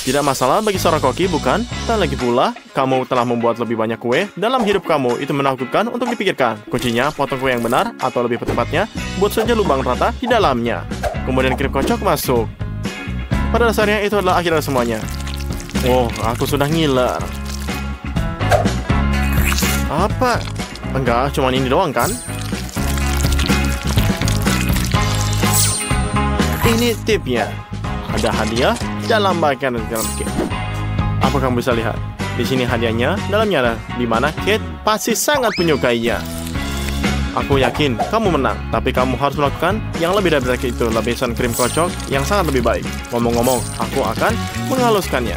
Tidak masalah bagi seorang koki, bukan? Dan lagi pula, kamu telah membuat lebih banyak kue dalam hidup kamu. Itu menakutkan untuk dipikirkan. Kuncinya, potong kue yang benar, atau lebih tepatnya, buat saja lubang rata di dalamnya. Kemudian krim kocok masuk. Pada dasarnya, itu adalah akhir dari semuanya. Oh, aku sudah ngiler. Apa? Enggak, cuma ini doang kan? Ini tipnya. Ada hadiah dalam bagian dalam cake. Apa kamu bisa lihat? Di sini hadiahnya, dalamnya ada di mana Kate pasti sangat menyukainya. Aku yakin kamu menang, tapi kamu harus melakukan yang lebih dari itu, lapisan krim kocok yang sangat lebih baik. Ngomong-ngomong, aku akan menghaluskannya.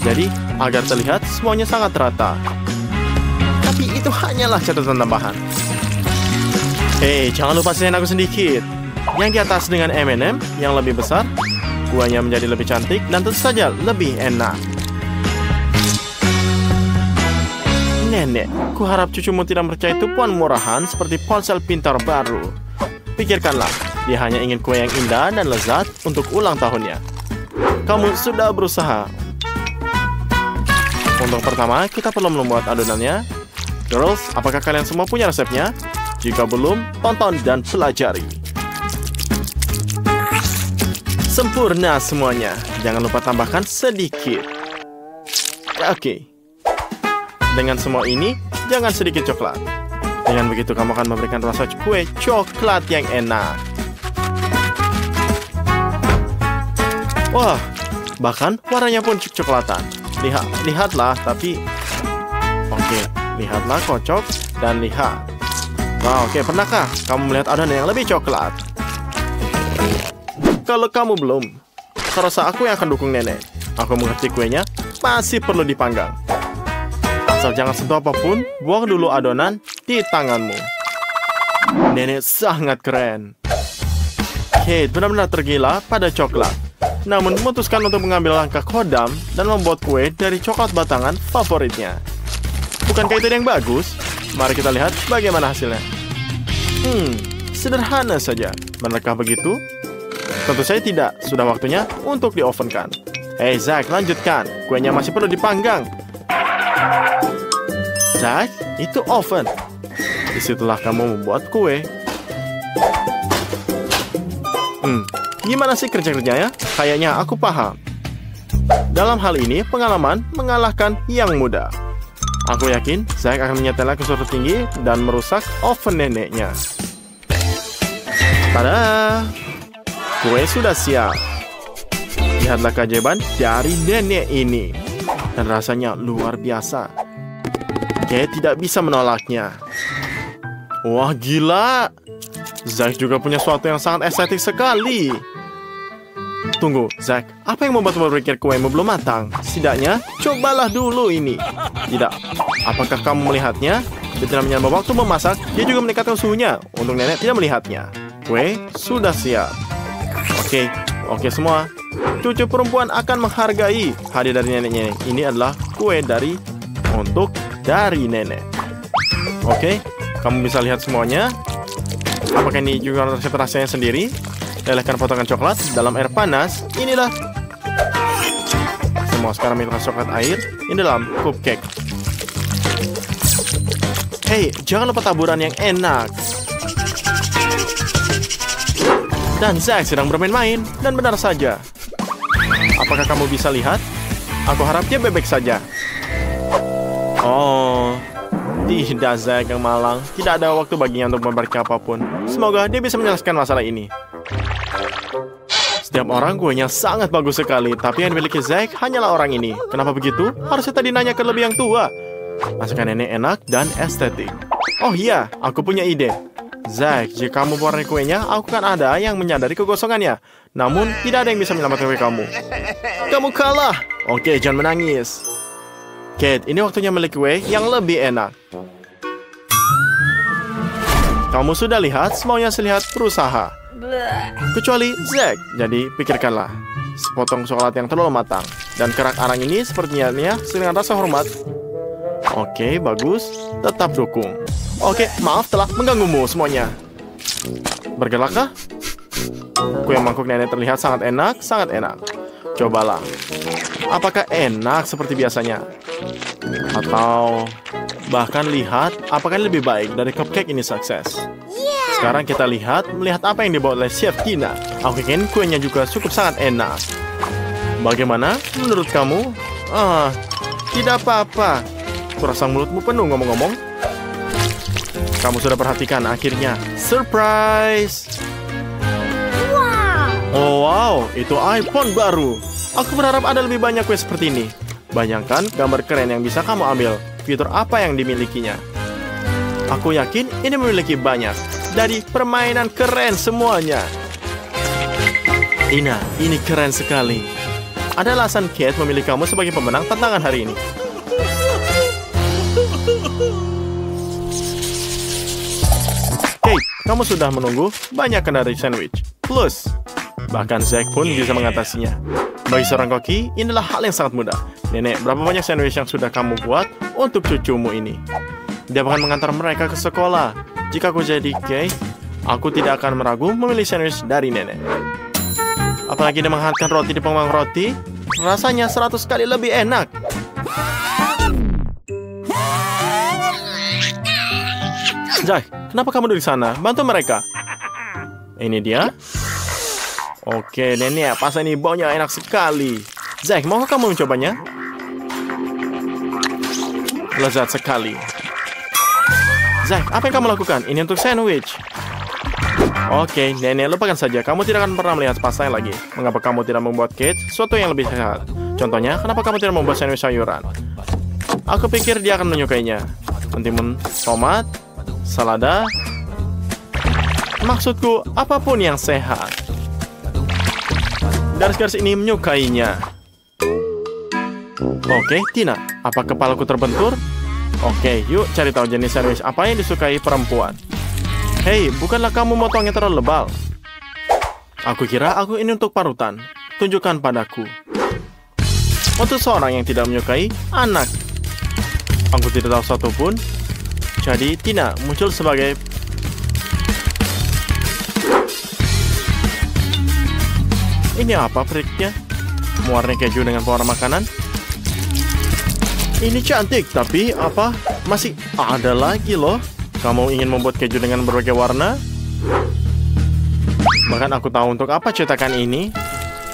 Jadi, agar terlihat semuanya sangat rata. Tapi itu hanyalah catatan tambahan. Jangan lupa selain aku sedikit. Yang di atas dengan M&M yang lebih besar, kuahnya menjadi lebih cantik dan tentu saja lebih enak. Nenek, kuharap cucumu tidak percaya tipuan murahan seperti ponsel pintar baru. Pikirkanlah, dia hanya ingin kue yang indah dan lezat untuk ulang tahunnya. Kamu sudah berusaha. Untuk pertama, kita perlu membuat adonannya. Girls, apakah kalian semua punya resepnya? Jika belum, tonton dan pelajari. Sempurna semuanya. Jangan lupa tambahkan sedikit. Oke. Dengan semua ini, jangan sedikit coklat. Dengan begitu, kamu akan memberikan rasa kue coklat yang enak. Wah, bahkan warnanya pun coklatan. Lihatlah, tapi... Oke, lihatlah kocok dan lihat. Wah, oke, pernahkah kamu melihat adonan yang lebih coklat? Kalau kamu belum, saya rasa aku yang akan dukung nenek. Aku mengerti kuenya masih perlu dipanggang. Asal jangan sentuh apapun, buang dulu adonan di tanganmu. Nenek sangat keren. Kate benar-benar tergila pada coklat. Namun memutuskan untuk mengambil langkah kodam dan membuat kue dari coklat batangan favoritnya. Bukankah itu yang bagus? Mari kita lihat bagaimana hasilnya. Sederhana saja. Benarkah begitu? Tentu saja tidak. Sudah waktunya untuk diovenkan. Zack, lanjutkan. Kuenya masih perlu dipanggang. Zack, itu oven. Disitulah kamu membuat kue. Gimana sih kerja-kerjanya? Kayaknya aku paham. Dalam hal ini, pengalaman mengalahkan yang muda. Aku yakin Zack akan menyetelnya ke suatu tinggi dan merusak oven neneknya. Tada! Kue sudah siap. Lihatlah keajaiban dari nenek ini. Dan rasanya luar biasa. Kate tidak bisa menolaknya. Wah, gila. Zack juga punya sesuatu yang sangat estetik sekali. Tunggu, Zack. Apa yang membuatmu berpikir kuemu belum matang? Setidaknya, cobalah dulu ini. Tidak. Apakah kamu melihatnya? Dia tidak menyambung waktu memasak. Dia juga meningkatkan suhunya. Untuk nenek tidak melihatnya. Kue sudah siap. Oke semua. Cucu perempuan akan menghargai hadiah dari neneknya. Ini adalah kue dari nenek. Oke, kamu bisa lihat semuanya. Apakah ini juga resep rasanya sendiri? Lelehkan potongan coklat dalam air panas. Inilah. Semua sekarang minta coklat air ini dalam cupcake. Jangan lupa taburan yang enak. Dan Zack sedang bermain-main, dan benar saja. Apakah kamu bisa lihat? Aku harap dia bebek saja. Oh, tidak Zack yang malang. Tidak ada waktu baginya untuk memperbaiki apapun. Semoga dia bisa menyelesaikan masalah ini. Setiap orang kuenya sangat bagus sekali, tapi yang dimiliki Zack hanyalah orang ini. Kenapa begitu? Harusnya tadi nanya ke lebih yang tua. Masakan nenek enak dan estetik. Oh iya, aku punya ide. Zack, jika kamu mewarnai kuenya, aku kan ada yang menyadari kegosongannya. Namun, tidak ada yang bisa menyelamatkan kue kamu. Kamu kalah. Oke, jangan menangis. Kate, ini waktunya memiliki kue yang lebih enak. Kamu sudah lihat, semuanya terlihat berusaha. Kecuali Zack. Jadi, pikirkanlah. Sepotong coklat yang terlalu matang. Dan kerak arang ini sepertinya dengan rasa hormat. Oke, bagus. Tetap dukung. Oke, maaf telah mengganggumu semuanya. Bergerakkah? Kue mangkuk nenek terlihat sangat enak, sangat enak. Cobalah. Apakah enak seperti biasanya? Atau bahkan lihat apakah lebih baik dari cupcake ini sukses? Sekarang kita melihat apa yang dibawa oleh Chef Tina. Aku yakin kuenya juga cukup sangat enak. Bagaimana menurut kamu? Tidak apa-apa. Kurasa mulutmu penuh ngomong-ngomong. Kamu sudah perhatikan akhirnya. Surprise! Oh wow, itu iPhone baru. Aku berharap ada lebih banyak kue seperti ini. Bayangkan gambar keren yang bisa kamu ambil. Fitur apa yang dimilikinya? Aku yakin ini memiliki banyak. Dari permainan keren semuanya. Tina, ini keren sekali. Ada alasan Kate memilih kamu sebagai pemenang tantangan hari ini. Kate, kamu sudah menunggu banyak dari sandwich. Plus, bahkan Zack pun bisa mengatasinya. Bagi seorang koki, inilah hal yang sangat mudah. Nenek, berapa banyak sandwich yang sudah kamu buat untuk cucumu ini? Dia bahkan mengantar mereka ke sekolah. Jika aku jadi Kate, aku tidak akan meragu memilih sandwich dari nenek. Apalagi dia menghangatkan roti di pengembang roti, rasanya 100 kali lebih enak. Zack, kenapa kamu di sana? Bantu mereka. Ini dia. Oke, nenek, pas ini baunya enak sekali. Zack, maukah kamu mencobanya? Lezat sekali. Zack, apa yang kamu lakukan? Ini untuk sandwich. Oke, nenek, lupakan saja. Kamu tidak akan pernah melihat pasta yang lagi. Mengapa kamu tidak membuat Kate sesuatu yang lebih sehat? Contohnya, kenapa kamu tidak membuat sandwich sayuran? Aku pikir dia akan menyukainya. Mentimun tomat, salada. Maksudku, apapun yang sehat. Garis-garis ini menyukainya. Oke, Tina, apa kepalaku terbentur? Oke, yuk cari tahu jenis sandwich apa yang disukai perempuan. Hei, bukanlah kamu motongnya terlalu lebal. Aku kira aku ini untuk parutan. Tunjukkan padaku. Untuk seorang yang tidak menyukai anak. Aku tidak tahu satu pun. Jadi, Tina muncul sebagai... Ini apa periknya? Mewarnai keju dengan pewarna makanan? Ini cantik, tapi apa? Masih ada lagi loh. Kamu ingin membuat keju dengan berbagai warna? Bahkan aku tahu untuk apa cetakan ini.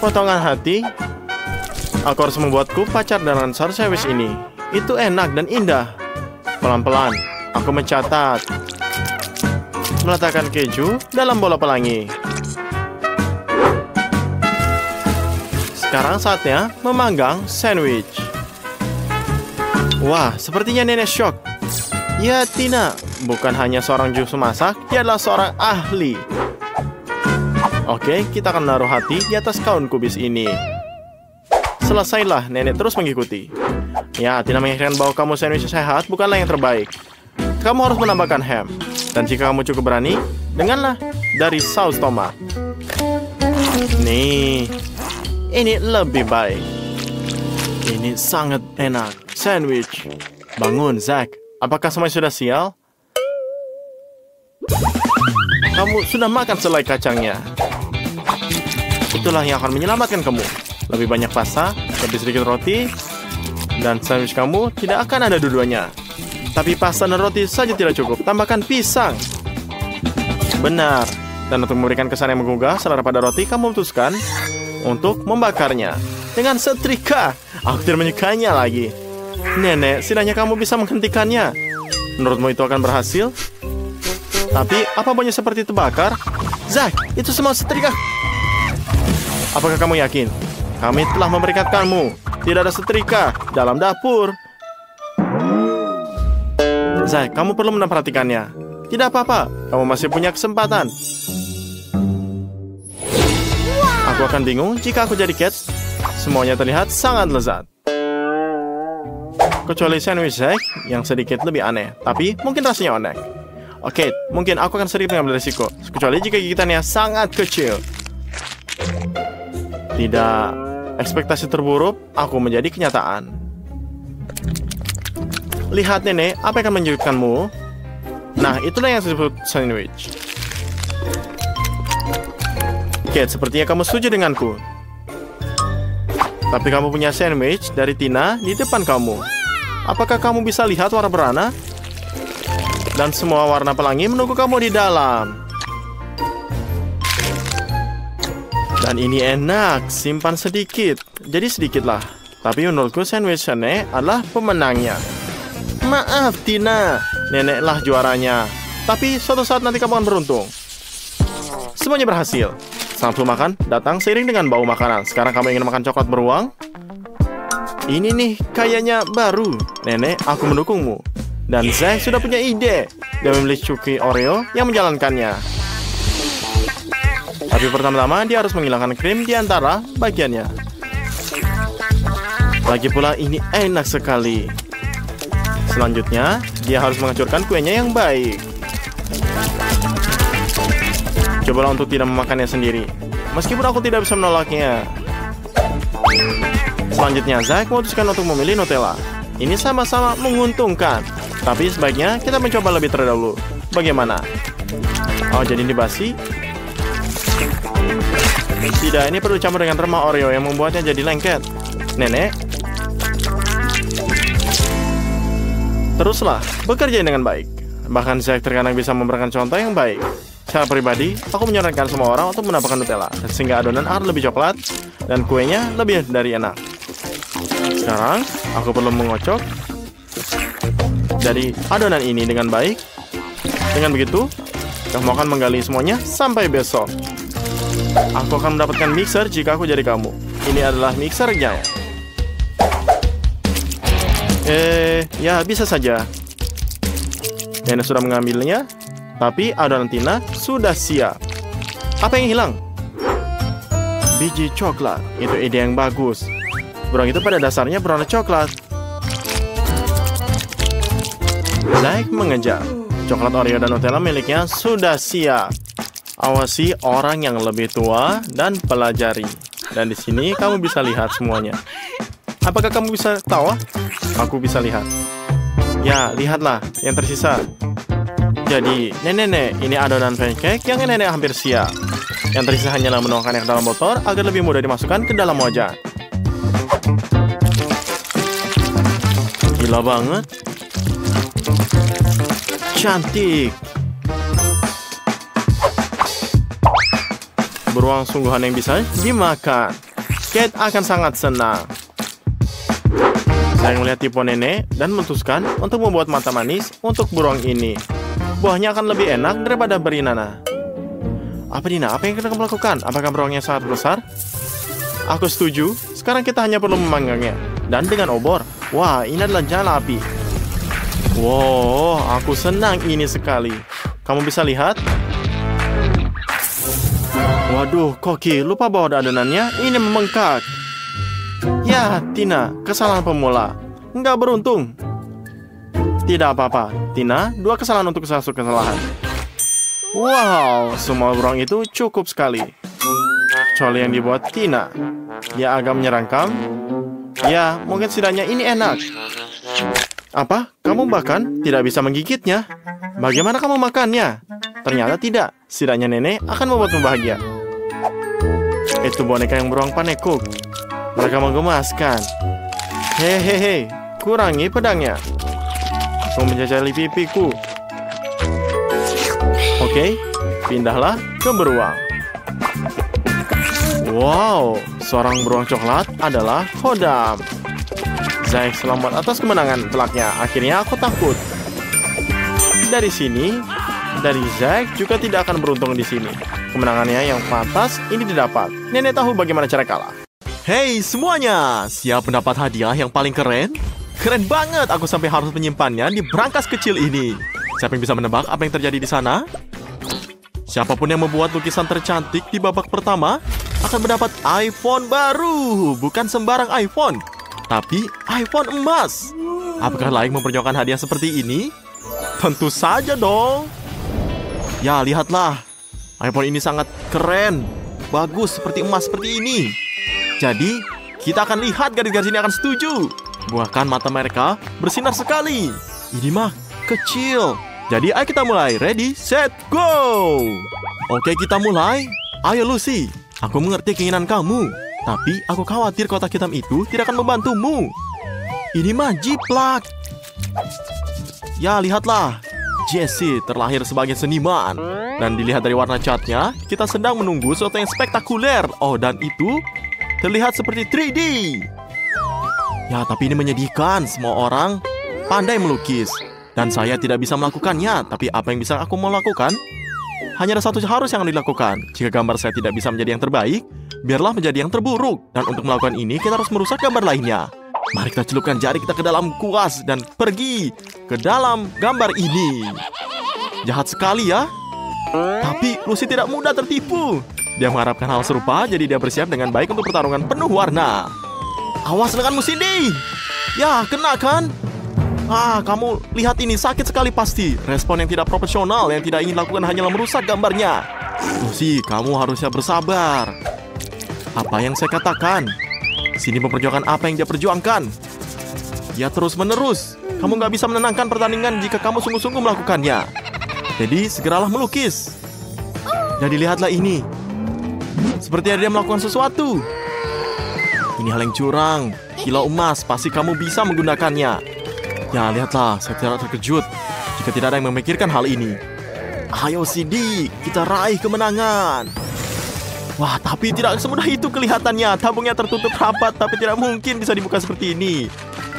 Potongan hati. Aku harus membuatku pacar dengan sandwich ini. Itu enak dan indah. Pelan-pelan, aku mencatat. Meletakkan keju dalam bola pelangi. Sekarang saatnya memanggang sandwich. Wah, sepertinya nenek shock. Ya, Tina, bukan hanya seorang juru masak, dia adalah seorang ahli. Oke, kita akan menaruh hati di atas kaun kubis ini. Selesailah, nenek terus mengikuti. Ya, Tina mengingatkan bahwa kamu sandwich sehat bukanlah yang terbaik. Kamu harus menambahkan ham. Dan jika kamu cukup berani, denganlah dari saus tomat. Nih, ini lebih baik. Ini sangat enak. Sandwich. Bangun, Zack. Apakah semuanya sudah sial? Kamu sudah makan selai kacangnya. Itulah yang akan menyelamatkan kamu. Lebih banyak pasta, lebih sedikit roti, dan sandwich kamu tidak akan ada dua-duanya. Tapi pasta dan roti saja tidak cukup. Tambahkan pisang. Benar. Dan untuk memberikan kesan yang menggugah selera pada roti, kamu memutuskan untuk membakarnya dengan setrika. Aku tidak menyukainya lagi. Nenek, setidaknya kamu bisa menghentikannya. Menurutmu itu akan berhasil? Tapi apa baunya seperti terbakar? Zack, itu semua setrika. Apakah kamu yakin? Kami telah memperingatkanmu. Tidak ada setrika dalam dapur. Zack, kamu perlu memperhatikannya. Tidak apa-apa, kamu masih punya kesempatan. Aku akan bingung jika aku jadi Kate. Semuanya terlihat sangat lezat. Kecuali sandwich Zack yang sedikit lebih aneh, tapi mungkin rasanya unik. Oke, mungkin aku akan sedikit mengambil risiko. Kecuali jika gigitannya sangat kecil. Tidak, ekspektasi terburuk aku menjadi kenyataan. Lihat nenek, apa yang akan menjadikanmu? Nah, itulah yang disebut sandwich. Kate, sepertinya kamu setuju denganku. Tapi kamu punya sandwich dari Tina di depan kamu. Apakah kamu bisa lihat warna berwarna? Dan semua warna pelangi menunggu kamu di dalam. Dan ini enak, simpan sedikit. Jadi sedikitlah. Tapi menurutku sandwich nenek adalah pemenangnya. Maaf Tina, neneklah juaranya. Tapi suatu saat nanti kamu akan beruntung. Semuanya berhasil. Saat makan datang seiring dengan bau makanan. Sekarang kamu ingin makan coklat beruang? Ini nih kayaknya baru. Nenek, aku mendukungmu. Dan Zack sudah punya ide. Dia memilih cookie Oreo yang menjalankannya. Tapi pertama-tama dia harus menghilangkan krim di antara bagiannya. Lagi pula ini enak sekali. Selanjutnya, dia harus menghancurkan kuenya yang baik. Cobalah untuk tidak memakannya sendiri. Meskipun aku tidak bisa menolaknya. Selanjutnya, Zack memutuskan untuk memilih Nutella. Ini sama-sama menguntungkan. Tapi sebaiknya kita mencoba lebih terdahulu. Bagaimana? Oh, jadi ini basi? Tidak, ini perlu campur dengan remah Oreo yang membuatnya jadi lengket. Nenek, teruslah bekerja dengan baik. Bahkan Zack terkadang bisa memberikan contoh yang baik. Secara pribadi, aku menyarankan semua orang untuk menambahkan Nutella sehingga adonan akan lebih coklat dan kuenya lebih dari enak. Sekarang, aku perlu mengocok jadi adonan ini dengan baik. Dengan begitu, kamu akan menggali semuanya sampai besok. Aku akan mendapatkan mixer jika aku jadi kamu. Ini adalah mixernya. Ya bisa saja. Nenek sudah mengambilnya, tapi adonan Tina sudah siap. Apa yang hilang? Biji coklat. Itu ide yang bagus. Beruang itu pada dasarnya berwarna coklat. Zack mengejar. Coklat Oreo dan Nutella miliknya sudah siap. Awasi orang yang lebih tua dan pelajari. Dan di sini kamu bisa lihat semuanya. Apakah kamu bisa tawa? Aku bisa lihat. Ya, lihatlah yang tersisa. Jadi, nenek, ini adonan pancake yang nenek hampir siap. Yang tersisa hanyalah menuangkannya ke dalam botol agar lebih mudah dimasukkan ke dalam wajan. Gila banget. Cantik. Beruang sungguhan yang bisa dimakan. Kate akan sangat senang. Saya melihat tipe nenek dan memutuskan untuk membuat mata manis untuk beruang ini. Buahnya akan lebih enak daripada berinana. Apa Dina? Apa yang kita lakukan? Apakah beruangnya sangat besar? Aku setuju. Sekarang kita hanya perlu memanggangnya. Dan dengan obor. Wah, ini adalah nyala api. Wow, aku senang ini sekali. Kamu bisa lihat? Waduh, Koki, lupa bawa adonannya. Ini membengkak. Ya, Tina, kesalahan pemula. Nggak beruntung. Tidak apa-apa, Tina, 2 kesalahan untuk satu kesalahan. Wow, semua beruang itu cukup sekali. Kecuali yang dibuat Tina. Dia agak menyeramkan. Ya, mungkin setidaknya ini enak. Apa? Kamu bahkan tidak bisa menggigitnya? Bagaimana kamu makannya? Ternyata tidak. Setidaknya nenek akan membuatmu bahagia. Itu boneka yang beruang panekuk. Mereka menggemaskan. Hehehe, kurangi pedangnya. Aku menjajali pipiku. Oke, pindahlah ke beruang. Wow, seorang beruang coklat adalah Khodam. Zack selamat atas kemenangan telaknya. Akhirnya aku takut. Dari sini, dari Zack juga tidak akan beruntung di sini. Kemenangannya yang pantas ini didapat. Nenek tahu bagaimana cara kalah. Hey semuanya, siap mendapat hadiah yang paling keren? Keren banget, aku sampai harus menyimpannya di brankas kecil ini. Siapa yang bisa menebak apa yang terjadi di sana? Siapapun yang membuat lukisan tercantik di babak pertama akan mendapat iPhone baru. Bukan sembarang iPhone, tapi iPhone emas. Apakah layak memperjuangkan hadiah seperti ini? Tentu saja dong. Ya, lihatlah. iPhone ini sangat keren. Bagus seperti emas seperti ini. Jadi, kita akan lihat garis-garis ini akan setuju. Bahkan mata mereka bersinar sekali. Ini mah kecil. Jadi, ayo kita mulai. Ready, set, go. Oke, kita mulai. Ayo Lucy, aku mengerti keinginan kamu. Tapi aku khawatir kotak hitam itu tidak akan membantumu. Ini mah jiplak. Ya, lihatlah. Jesse terlahir sebagai seniman. Dan dilihat dari warna catnya, kita sedang menunggu sesuatu yang spektakuler. Oh, dan itu terlihat seperti 3D. Ya, tapi ini menyedihkan. Semua orang pandai melukis. Dan saya tidak bisa melakukannya. Tapi apa yang bisa aku mau lakukan? Hanya ada satu harus yang dilakukan. Jika gambar saya tidak bisa menjadi yang terbaik, biarlah menjadi yang terburuk. Dan untuk melakukan ini, kita harus merusak gambar lainnya. Mari kita celupkan jari kita ke dalam kuas dan pergi ke dalam gambar ini. Jahat sekali ya. Tapi Lucy tidak mudah tertipu. Dia mengharapkan hal serupa, jadi dia bersiap dengan baik untuk pertarungan penuh warna. Awas denganmu, Cindy. Ya, kena kan? Kamu lihat ini, sakit sekali pasti. Respon yang tidak profesional, yang tidak ingin lakukan hanyalah merusak gambarnya. Lucy, kamu harusnya bersabar. Apa yang saya katakan? Sini memperjuangkan apa yang dia perjuangkan. Ya, terus menerus. Kamu nggak bisa menenangkan pertandingan jika kamu sungguh-sungguh melakukannya. Jadi, segeralah melukis. Jadi, lihatlah ini. Seperti dia melakukan sesuatu. Ini hal yang curang. Kilau emas, pasti kamu bisa menggunakannya. Ya, lihatlah, saya tidak terkejut jika tidak ada yang memikirkan hal ini. Ayo, Cindy, kita raih kemenangan. Wah, tapi tidak semudah itu kelihatannya. Tabungnya tertutup rapat, tapi tidak mungkin bisa dibuka seperti ini.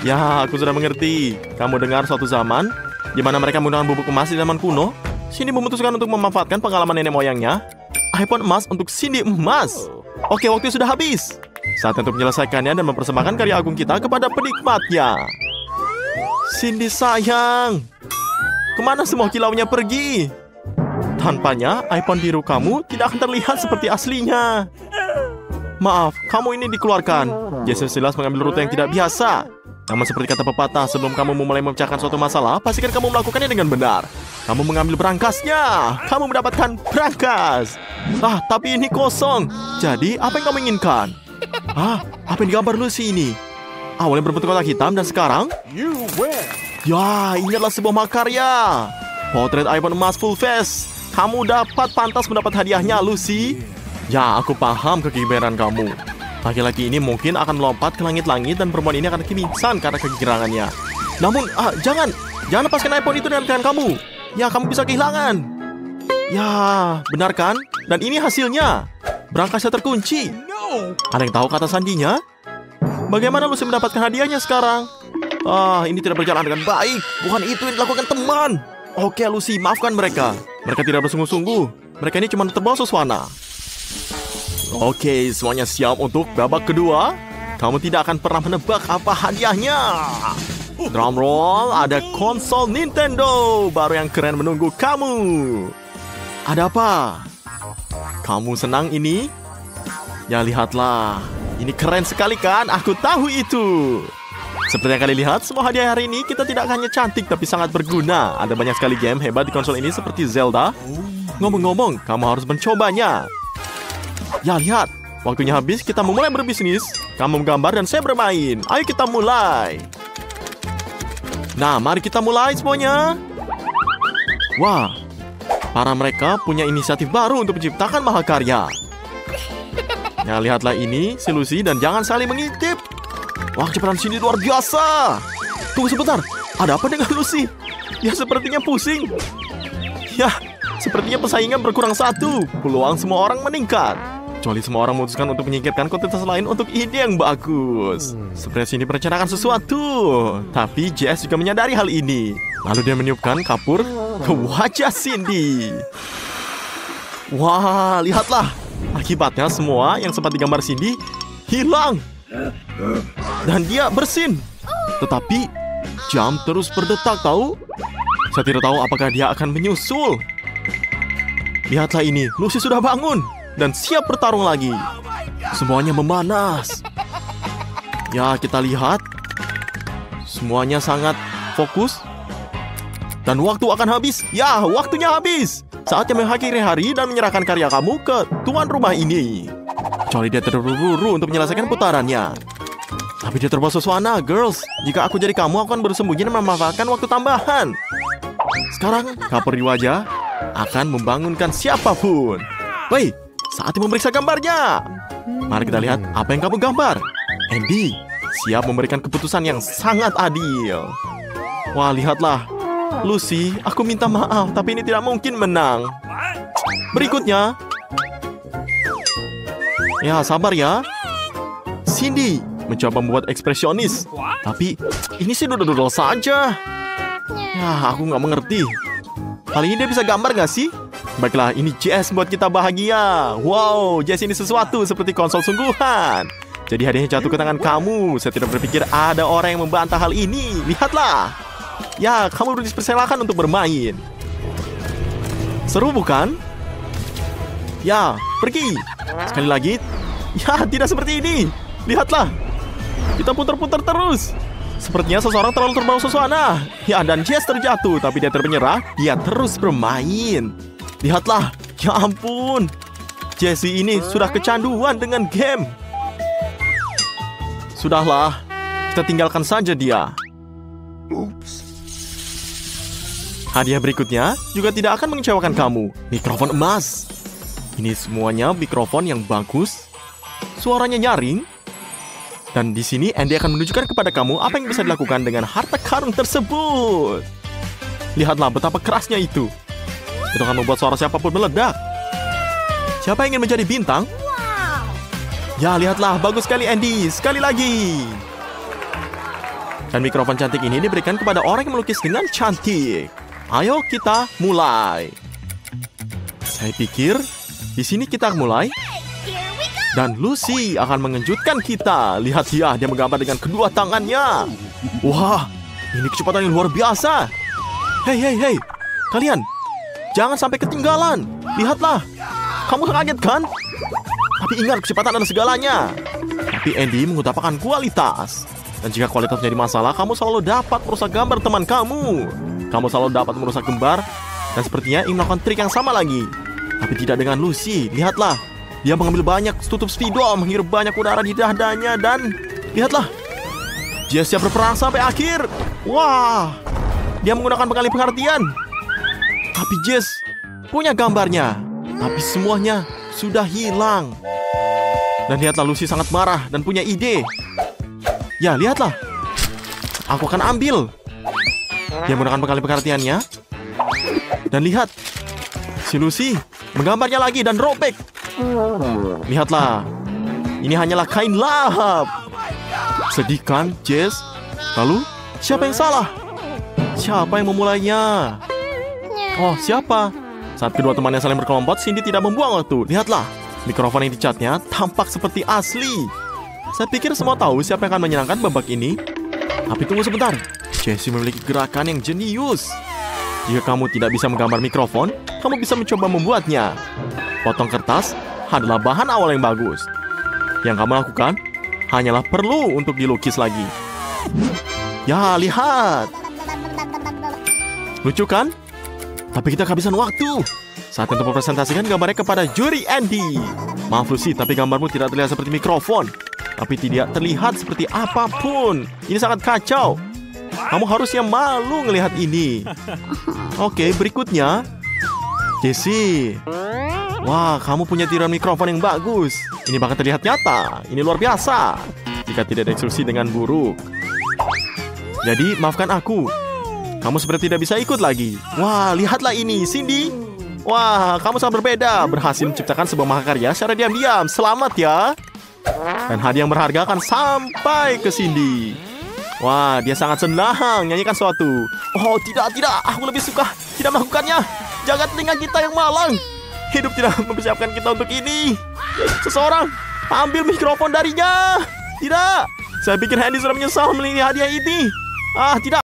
Ya, aku sudah mengerti. Kamu dengar suatu zaman di mana mereka menggunakan bubuk emas di zaman kuno. Cindy memutuskan untuk memanfaatkan pengalaman nenek moyangnya. iPhone emas untuk Cindy emas. Oke, waktu sudah habis. Saatnya untuk menyelesaikannya dan mempersembahkan karya agung kita kepada penikmatnya. Cindy sayang, kemana semua kilaunya pergi? Tanpanya, iPhone biru kamu tidak akan terlihat seperti aslinya. Maaf, kamu ini dikeluarkan. Jason jelas mengambil rute yang tidak biasa. Namun seperti kata pepatah, sebelum kamu memulai memecahkan suatu masalah, pastikan kamu melakukannya dengan benar. Kamu mengambil berangkasnya. Kamu mendapatkan berangkas. Tapi ini kosong. Jadi, apa yang kamu inginkan? Apa yang digambar Lucy ini? Awalnya berbentuk kotak hitam dan sekarang? Ya, ini adalah sebuah makarya. Potret iPhone emas full face. Kamu dapat pantas mendapat hadiahnya, Lucy. Ya, aku paham kegigiran kamu. Laki-laki ini mungkin akan melompat ke langit-langit dan perempuan ini akan pingsan karena kegirangannya. Namun, jangan lepaskan iPhone itu dengan tangan kamu. Ya, kamu bisa kehilangan. Ya, benar kan? Dan ini hasilnya. Berangkasnya terkunci. Ada yang tahu kata sandinya? Bagaimana Lucy mendapatkan hadiahnya sekarang? Ini tidak berjalan dengan baik. Bukan itu yang dilakukan teman. Oke, Lucy, maafkan mereka. Mereka tidak bersungguh-sungguh. Mereka ini cuma terbawa suasana. Oke, semuanya siap untuk babak kedua. Kamu tidak akan pernah menebak apa hadiahnya. Drum roll, ada konsol Nintendo baru yang keren menunggu kamu. Ada apa? Kamu senang ini? Ya, lihatlah. Ini keren sekali kan? Aku tahu itu. Seperti yang kalian lihat, semua hadiah hari ini kita tidak hanya cantik tapi sangat berguna. Ada banyak sekali game hebat di konsol ini seperti Zelda. Ngomong-ngomong, kamu harus mencobanya. Ya, lihat. Waktunya habis, kita memulai berbisnis. Kamu menggambar dan saya bermain. Ayo kita mulai. Nah, mari kita mulai semuanya. Wah, para mereka punya inisiatif baru untuk menciptakan mahakarya. Ya, lihatlah ini, si Lucy, dan jangan saling mengintip. Wah, kecepatan sini luar biasa. Tunggu sebentar, ada apa dengan Lucy? Ya, sepertinya pusing. Ya, sepertinya persaingan berkurang satu. Peluang semua orang meningkat. Kecuali semua orang memutuskan untuk menyingkirkan kontestan lain untuk ide yang bagus. Seperti sini merencanakan sesuatu. Tapi Jess juga menyadari hal ini. Lalu dia meniupkan kapur ke wajah Cindy. Wah, lihatlah. Akibatnya semua yang sempat digambar Cindy hilang. Dan dia bersin. Tetapi jam terus berdetak, tahu? Saya tidak tahu apakah dia akan menyusul. Lihatlah ini, Lucy sudah bangun dan siap bertarung lagi. Semuanya memanas. Ya, kita lihat. Semuanya sangat fokus. Dan waktu akan habis. Ya, waktunya habis. Saatnya mengakhiri hari dan menyerahkan karya kamu ke tuan rumah ini. Kecuali dia terburu-buru untuk menyelesaikan putarannya. Tapi dia terbawa suasana, girls. Jika aku jadi kamu, aku akan bersembunyi dan memanfaatkan waktu tambahan. Sekarang, kapur di wajah akan membangunkan siapapun. Woi, saatnya memeriksa gambarnya. Mari kita lihat apa yang kamu gambar. Andy siap memberikan keputusan yang sangat adil. Wah, lihatlah. Lucy, aku minta maaf, tapi ini tidak mungkin menang. Berikutnya. Ya, sabar ya. Cindy mencoba membuat ekspresionis. Tapi, ini sih dodol-dodol saja. Ya, aku nggak mengerti. Paling ini dia bisa gambar nggak sih? Baiklah, ini Jess buat kita bahagia. Wow, Jess ini sesuatu seperti konsol sungguhan. Jadi hadiahnya jatuh ke tangan kamu. Saya tidak berpikir ada orang yang membantah hal ini. Lihatlah. Ya, kamu dipersilakan untuk bermain. Seru bukan? Ya, pergi. Sekali lagi. Ya, tidak seperti ini. Lihatlah. Kita putar-putar terus. Sepertinya seseorang terlalu terbawa suasana. Ya, dan Jess terjatuh. Tapi dia termenyerah. Dia terus bermain. Lihatlah. Ya ampun. Jessie ini sudah kecanduan dengan game. Sudahlah. Kita tinggalkan saja dia. Hadiah berikutnya juga tidak akan mengecewakan kamu. Mikrofon emas. Ini semuanya mikrofon yang bagus. Suaranya nyaring. Dan di sini Andy akan menunjukkan kepada kamu apa yang bisa dilakukan dengan harta karun tersebut. Lihatlah betapa kerasnya itu. Itu akan membuat suara siapapun meledak. Siapa yang ingin menjadi bintang? Ya, lihatlah. Bagus sekali Andy. Sekali lagi. Dan mikrofon cantik ini diberikan kepada orang yang melukis dengan cantik. Ayo kita mulai. Saya pikir di sini kita mulai. Dan Lucy akan mengejutkan kita. Lihat dia menggambar dengan kedua tangannya. Wah, ini kecepatan yang luar biasa. Hei, kalian jangan sampai ketinggalan. Lihatlah, kamu kaget kan? Tapi ingat, kecepatan adalah segalanya. Tapi Andy mengutamakan kualitas. Dan jika kualitas menjadi masalah, kamu selalu dapat merusak gambar teman kamu. Kamu selalu dapat merusak gambar. Dan sepertinya ingin melakukan trik yang sama lagi. Tapi tidak dengan Lucy. Lihatlah. Dia mengambil banyak tutup spidol, menghirup banyak udara di dadanya. Dan lihatlah. Jess siap berperang sampai akhir. Wah. Dia menggunakan pengalih pengertian. Tapi Jess punya gambarnya. Tapi semuanya sudah hilang. Dan lihatlah, Lucy sangat marah dan punya ide. Ya, lihatlah. Aku akan ambil. Dia menggunakan pengalih pengertiannya. Dan lihat. Si Lucy menggambarnya lagi dan robek. Lihatlah. Ini hanyalah kain lahap. Sedih kan, Jess? Lalu, siapa yang salah? Siapa yang memulainya? Oh, siapa? Saat kedua temannya saling berkelompok, Cindy tidak membuang waktu. Lihatlah. Mikrofon yang dicatnya tampak seperti asli. Saya pikir semua tahu siapa yang akan menyenangkan babak ini. Tapi tunggu sebentar. Jessie memiliki gerakan yang jenius. Jika kamu tidak bisa menggambar mikrofon, kamu bisa mencoba membuatnya. Potong kertas adalah bahan awal yang bagus. Yang kamu lakukan hanyalah perlu untuk dilukis lagi. Ya, lihat. Lucu kan? Tapi kita kehabisan waktu. Saat untuk mempresentasikan gambarnya kepada juri Andy. Maaf Lucy, tapi gambarmu tidak terlihat seperti mikrofon. Tapi tidak terlihat seperti apapun. Ini sangat kacau. Kamu harusnya malu ngelihat ini. Oke, berikutnya. Jessie. Wah, kamu punya tiruan mikrofon yang bagus. Ini bahkan terlihat nyata. Ini luar biasa. Jika tidak dieksekusi dengan buruk. Jadi, maafkan aku. Kamu seperti tidak bisa ikut lagi. Wah, lihatlah ini, Cindy. Wah, kamu sangat berbeda. Berhasil menciptakan sebuah mahakarya secara diam-diam. Selamat ya. Dan hadiah yang berharga akan sampai ke Cindy. Wah, dia sangat senang nyanyikan suatu. Oh, tidak. Aku lebih suka tidak melakukannya. Jaga telinga kita yang malang. Hidup tidak mempersiapkan kita untuk ini. Seseorang ambil mikrofon darinya. Tidak. Saya pikir Andy sudah menyesal memiliki hadiah ini. Ah, tidak.